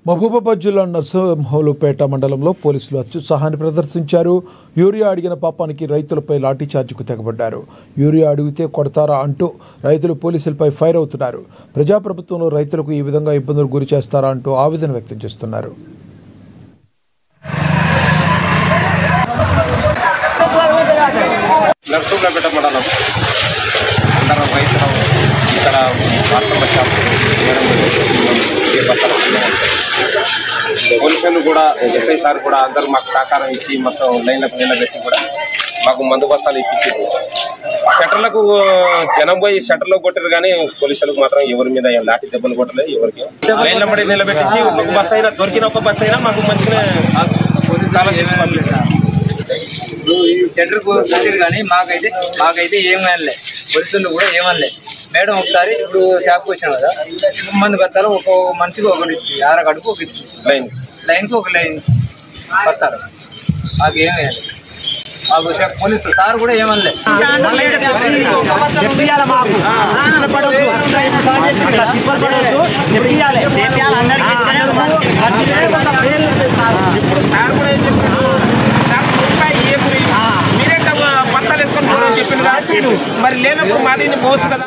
మహబూబాబాద్ జిల్లా నర్సింహులుపేట మండలంలో పోలీసులు అత్యుత్సాహాన్ని ప్రదర్శించారు. యూరియా అడిగిన పాపానికి రైతులపై లాఠీచార్జికు తెగబడ్డారు. యూరియా అడిగితే కొడతారా అంటూ రైతులు పోలీసులపై ఫైర్ అవుతున్నారు. ప్రజాప్రభుత్వంలో రైతులకు ఈ విధంగా ఇబ్బందులు గురి చేస్తారా అంటూ ఆవేదన వ్యక్తం చేస్తున్నారు. నర్సింహులుపేట మండలం అందరం రైతులు ఇక్కడ పోలీసులు కూడా ఎస్ఐ సార్ కూడా అందరూ మాకు సహకారం ఇచ్చి మొత్తం లైన్లకు నిలబెట్టి కూడా మాకు మందు బస్తాలు ఇప్పించారు. షట్టర్లకు జనం పోయి షట్టర్లో కొట్టారు కానీ పోలీసులకు మాత్రం ఎవరి మీద లాఠీ దెబ్బలు కొట్టలేదు. ఎవరికి లైన్ల పడి నిలబెట్టించి ఒక బస్తా అయినా దొరికిన ఒక బస్తా అయినా మాకు మంచిగా చాలా చేసి పంపించారు. ఇప్పుడు ఈ సెంటర్కు కొట్టారు కానీ మాకైతే ఏం అనలే, పోలీసులు కూడా ఏమనలే. మేడం ఒకసారి ఇప్పుడు షాప్కి వచ్చినాం కదా, మంది బత్తారు ఒక మనిషికి ఒకటి ఇచ్చి అరగడుకు ఒక ఇచ్చి లైన్కి ఒక లైన్ ఇచ్చి బత్తారు. మాకు ఏం వేయాలి, మాకు పోలీసు సార్ కూడా ఏమనలే. మీరే బత్తాలు ఎత్తుకొని చెప్పింది కాబట్టి మరి లేనప్పుడు మాది పోవచ్చు కదా.